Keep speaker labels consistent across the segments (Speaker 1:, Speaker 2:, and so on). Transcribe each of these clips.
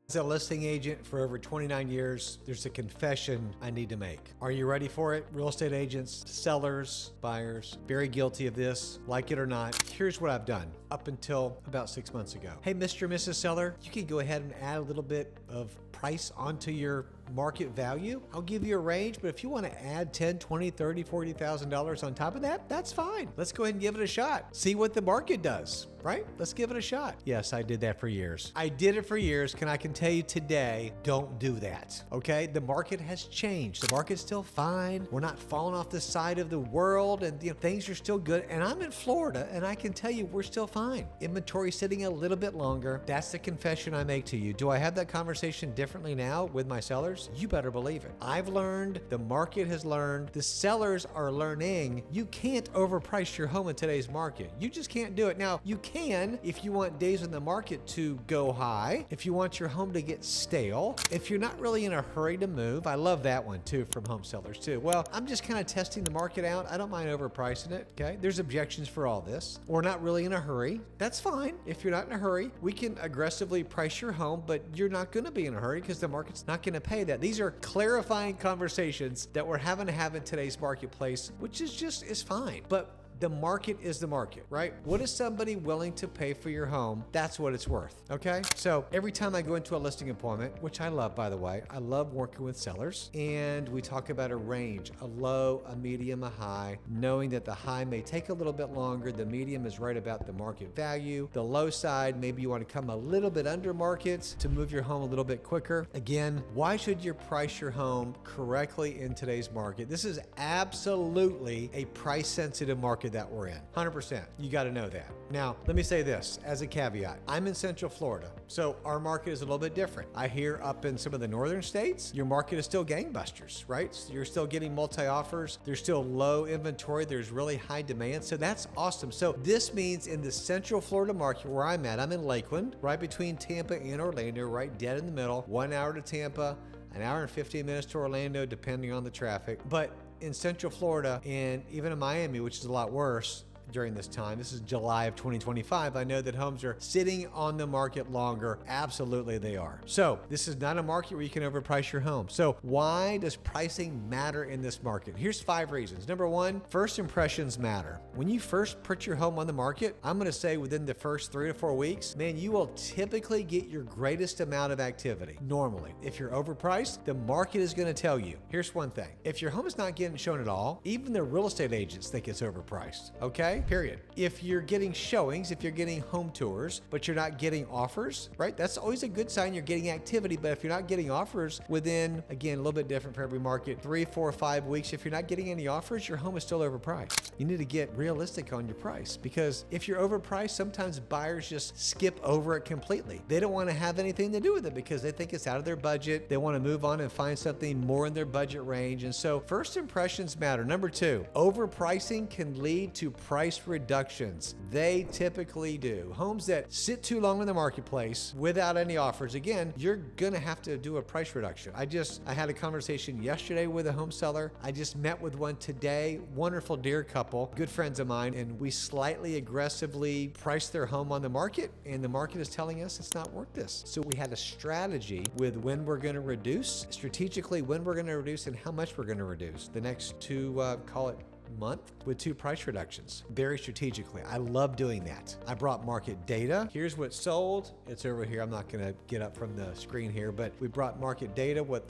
Speaker 1: As a listing agent for over 29 years, there's a confession I need to make. Are you ready for it? Real estate agents, sellers, buyers, very guilty of this, like it or not. Here's what I've done up until about 6 months ago. Hey, Mr. and Mrs. Seller, you can go ahead and add a little bit of price onto your market value. I'll give you a range, but if you want to add $10, $20, $30, $40,000 on top of that, that's fine. Let's go ahead and give it a shot. See what the market does, right? Let's give it a shot. Yes, I did that for years. I did it for years. I can tell you today, don't do that, okay? The market has changed. The market's still fine. We're not falling off the side of the world, and things are still good. And I'm in Florida, and I can tell you we're still fine. Inventory sitting a little bit longer. That's the confession I make to you. Do I have that conversation differently now with my sellers? You better believe it. I've learned, the market has learned, the sellers are learning you can't overprice your home in today's market. You just can't do it. Now, you can if you want days in the market to go high, if you want your home to get stale, if you're not really in a hurry to move. I love that one too from home sellers too. Well, I'm just kind of testing the market out. I don't mind overpricing it, okay? There's objections for all this. We're not really in a hurry. That's fine. If you're not in a hurry, we can aggressively price your home, but you're not going to be in a hurry because the market's not going to pay that. These are clarifying conversations that we're having to have in today's marketplace, which is fine. But the market is the market, right? What is somebody willing to pay for your home? That's what it's worth, okay? So every time I go into a listing appointment, which I love, by the way, I love working with sellers, and we talk about a range, a low, a medium, a high, knowing that the high may take a little bit longer, the medium is right about the market value, the low side, maybe you want to come a little bit under market to move your home a little bit quicker. Again, why should you price your home correctly in today's market? This is absolutely a price-sensitive market that we're in. 100%. You got to know that. Now, let me say this as a caveat. I'm in Central Florida, so our market is a little bit different. I hear up in some of the northern states, your market is still gangbusters, right? So you're still getting multi-offers. There's still low inventory. There's really high demand. So that's awesome. So this means in the Central Florida market where I'm at, I'm in Lakeland, right between Tampa and Orlando, right dead in the middle, 1 hour to Tampa, an hour and 15 minutes to Orlando, depending on the traffic. But in Central Florida and even in Miami, which is a lot worse during this time, this is July of 2025, I know that homes are sitting on the market longer. Absolutely they are. So this is not a market where you can overprice your home. So why does pricing matter in this market? Here's 5 reasons. Number 1, first impressions matter. When you first put your home on the market, I'm going to say within the first 3 to 4 weeks, man, you will typically get your greatest amount of activity. Normally, if you're overpriced, the market is going to tell you. Here's one thing. If your home is not getting shown at all, even the real estate agents think it's overpriced. Okay? Period. If you're getting showings, if you're getting home tours, but you're not getting offers, right? That's always a good sign you're getting activity. But if you're not getting offers within, again, a little bit different for every market, 3, 4, 5 weeks, if you're not getting any offers, your home is still overpriced. You need to get realistic on your price, because if you're overpriced, sometimes buyers just skip over it completely. They don't want to have anything to do with it because they think it's out of their budget. They want to move on and find something more in their budget range. And so first impressions matter. Number 2, overpricing can lead to price reductions. They typically do. Homes that sit too long in the marketplace without any offers, again, you're gonna have to do a price reduction. I had a conversation yesterday with a home seller. I just met with one today. Wonderful dear couple, good friends of mine, and we slightly aggressively priced their home on the market, and the market is telling us it's not worth this. So we had a strategy with when we're gonna reduce, strategically when we're gonna reduce and how much we're gonna reduce. The next 2, call it month, with 2 price reductions, very strategically. I love doing that. I brought market data. Here's what sold. It's over here. I'm not going to get up from the screen here, but we brought market data, what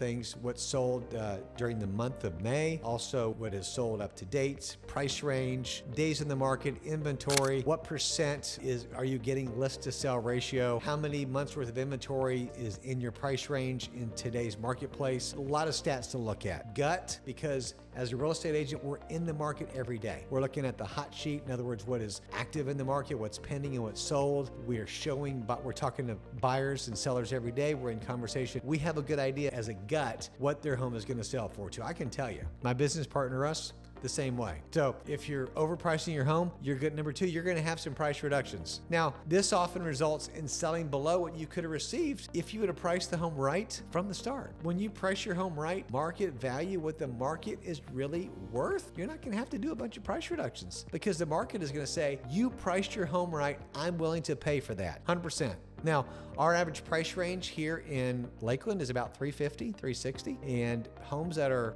Speaker 1: sold during the month of May, also what is sold up to date, price range, days in the market, inventory, what percent are you getting list to sell ratio, how many months worth of inventory is in your price range in today's marketplace. A lot of stats to look at. Gut, because as a real estate agent, we're in the market every day. We're looking at the hot sheet. In other words, what is active in the market, what's pending and what's sold. We are showing, but we're talking to buyers and sellers every day. We're in conversation. We have a good idea as a gut what their home is going to sell for too. I can tell you, my business partner, us, the same way. So if you're overpricing your home, you're good. Number 2, you're going to have some price reductions. Now, this often results in selling below what you could have received if you would have priced the home right from the start. When you price your home right, market value, what the market is really worth, you're not going to have to do a bunch of price reductions because the market is going to say, you priced your home right. I'm willing to pay for that. 100%. Now, our average price range here in Lakeland is about $350, $360, and homes that are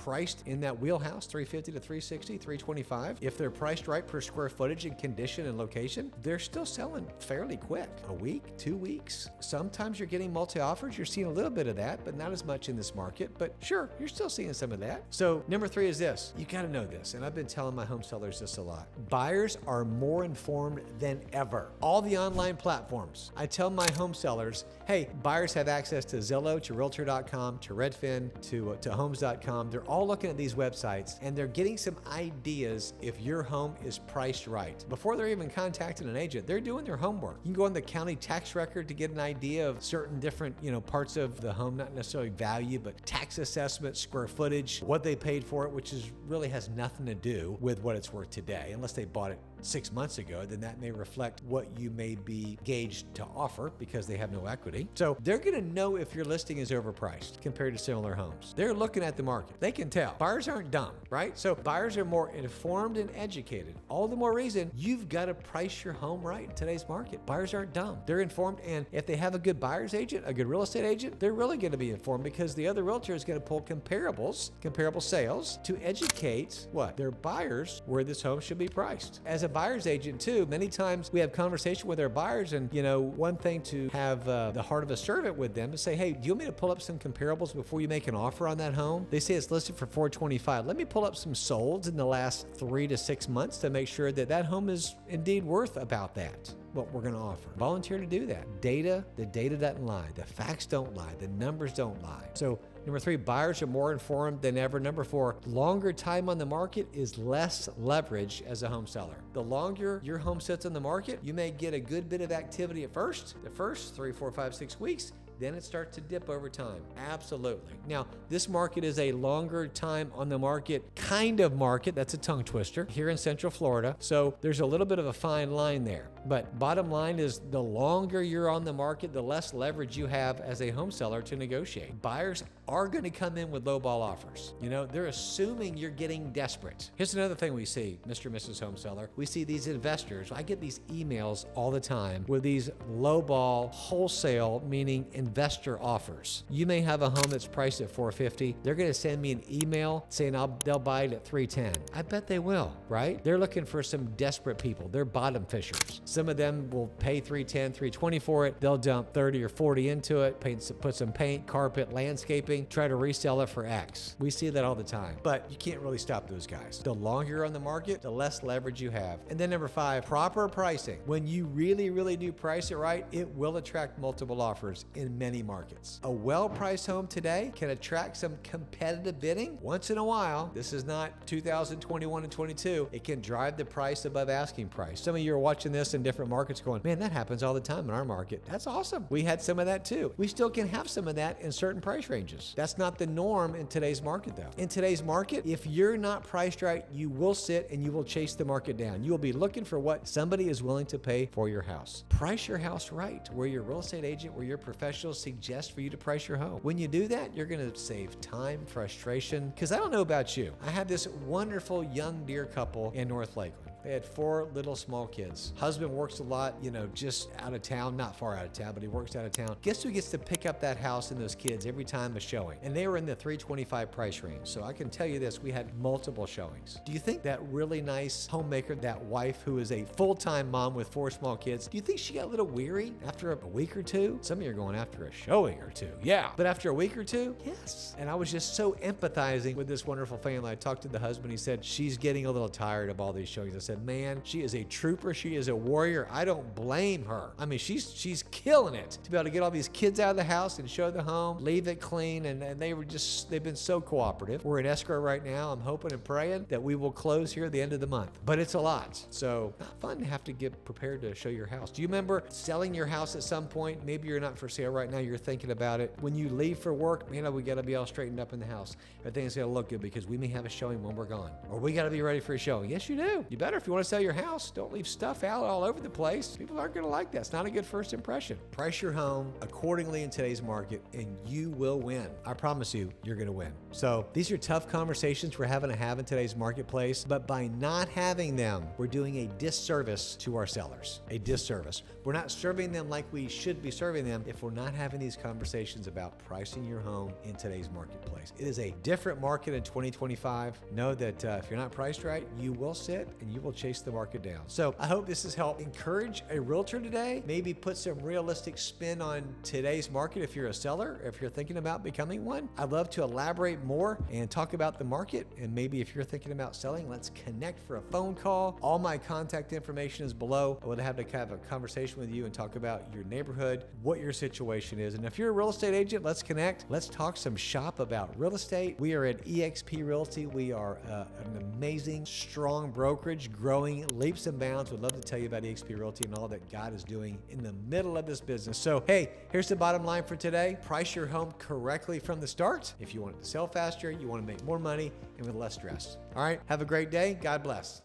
Speaker 1: priced in that wheelhouse, $350 to $360, $325, if they're priced right per square footage and condition and location, they're still selling fairly quick. A week, 2 weeks. Sometimes you're getting multi-offers. You're seeing a little bit of that, but not as much in this market. But sure, you're still seeing some of that. So number 3 is this. You got to know this, and I've been telling my home sellers this a lot. Buyers are more informed than ever. All the online platforms. I tell my home sellers, hey, buyers have access to Zillow, to Realtor.com, to Redfin, to Homes.com. They're all looking at these websites, and they're getting some ideas if your home is priced right. Before they're even contacting an agent, they're doing their homework. You can go on the county tax record to get an idea of certain different, parts of the home, not necessarily value, but tax assessment, square footage, what they paid for it, which really has nothing to do with what it's worth today, unless they bought it 6 months ago. Then that may reflect what you may be gauged to offer because they have no equity. So they're going to know if your listing is overpriced compared to similar homes. They're looking at the market. They can tell. Buyers aren't dumb, right? So buyers are more informed and educated. All the more reason you've got to price your home right in today's market. Buyers aren't dumb. They're informed, and if they have a good buyer's agent, a good real estate agent, they're really going to be informed because the other realtor is going to pull comparable sales to educate their buyers where this home should be priced. As a buyer's agent too, many times we have conversation with our buyers, and one thing to have the heart of a servant with them is say, hey, do you want me to pull up some comparables before you make an offer on that home? They say it's listed for $425. Let me pull up some solds in the last 3 to 6 months to make sure that that home is indeed worth about that. What we're going to offer. Volunteer to do that. The data doesn't lie. The facts don't lie. The numbers don't lie. So number 3, buyers are more informed than ever. Number 4, longer time on the market is less leverage as a home seller. The longer your home sits on the market, you may get a good bit of activity at first, the first 3, 4, 5, 6 weeks. Then it starts to dip over time. Absolutely. Now, this market is a longer time on the market kind of market. That's a tongue twister here in Central Florida. So there's a little bit of a fine line there. But bottom line is the longer you're on the market, the less leverage you have as a home seller to negotiate. Buyers are going to come in with lowball offers. They're assuming you're getting desperate. Here's another thing we see, Mr. and Mrs. Home Seller. We see these investors. I get these emails all the time with these lowball wholesale, meaning investor offers. You may have a home that's priced at $450. They're going to send me an email saying they'll buy it at $310. I bet they will, right? They're looking for some desperate people. They're bottom fishers. Some of them will pay $310, $320 for it. They'll dump $30 or $40 into it, put some paint, carpet, landscaping, try to resell it for X. We see that all the time, but you can't really stop those guys. The longer you're on the market, the less leverage you have. And then number 5, proper pricing. When you really, really do price it right, it will attract multiple offers in many markets. A well-priced home today can attract some competitive bidding once in a while. This is not 2021 and 22. It can drive the price above asking price. Some of you are watching this in different markets going, man, that happens all the time in our market. That's awesome. We had some of that too. We still can have some of that in certain price ranges. That's not the norm in today's market though. In today's market, if you're not priced right, you will sit and you will chase the market down. You will be looking for what somebody is willing to pay for your house. Price your house right, where your real estate agent, where your professional suggest for you to price your home. When you do that, you're going to save time, frustration, because I don't know about you. I had this wonderful young dear couple in North Lakeland. They had 4 little small kids. Husband works a lot, just out of town, not far out of town, but he works out of town. Guess who gets to pick up that house and those kids every time a showing? And they were in the $325 price range. So I can tell you this, we had multiple showings. Do you think that really nice homemaker, that wife who is a full-time mom with 4 small kids, do you think she got a little weary after a week or two? Some of you are going after a showing or two. Yeah. But after a week or two? Yes. And I was just so empathizing with this wonderful family. I talked to the husband. He said, she's getting a little tired of all these showings. I said, man, she is a trooper. She is a warrior. I don't blame her. I mean, she's killing it to be able to get all these kids out of the house and show the home, leave it clean. And they've been so cooperative. We're in escrow right now. I'm hoping and praying that we will close here at the end of the month, but it's a lot. So not fun to have to get prepared to show your house. Do you remember selling your house at some point? Maybe you're not for sale right now. You're thinking about it. When you leave for work, man, we got to be all straightened up in the house. Everything's got to look good because we may have a showing when we're gone, or we got to be ready for a showing. Yes, you do. You better if you want to sell your house, don't leave stuff out all over the place. People aren't going to like that. It's not a good first impression. Price your home accordingly in today's market and you will win. I promise you, you're going to win. So these are tough conversations we're having to have in today's marketplace, but by not having them, we're doing a disservice to our sellers, a disservice. We're not serving them like we should be serving them if we're not having these conversations about pricing your home in today's marketplace. It is a different market in 2025. Know that if you're not priced right, you will sit and you will chase the market down. So I hope this has helped encourage a realtor today, maybe put some realistic spin on today's market if you're a seller, if you're thinking about becoming one. I'd love to elaborate more and talk about the market. And maybe if you're thinking about selling, let's connect for a phone call. All my contact information is below. I would have to have a conversation with you and talk about your neighborhood, what your situation is. And if you're a real estate agent, let's connect. Let's talk some shop about real estate. We are at eXp Realty. We are an amazing, strong brokerage, growing leaps and bounds. Would love to tell you about eXp Realty and all that God is doing in the middle of this business. So, hey, here's the bottom line for today. Price your home correctly from the start. If you want it to sell faster, you want to make more money and with less stress. All right, have a great day. God bless.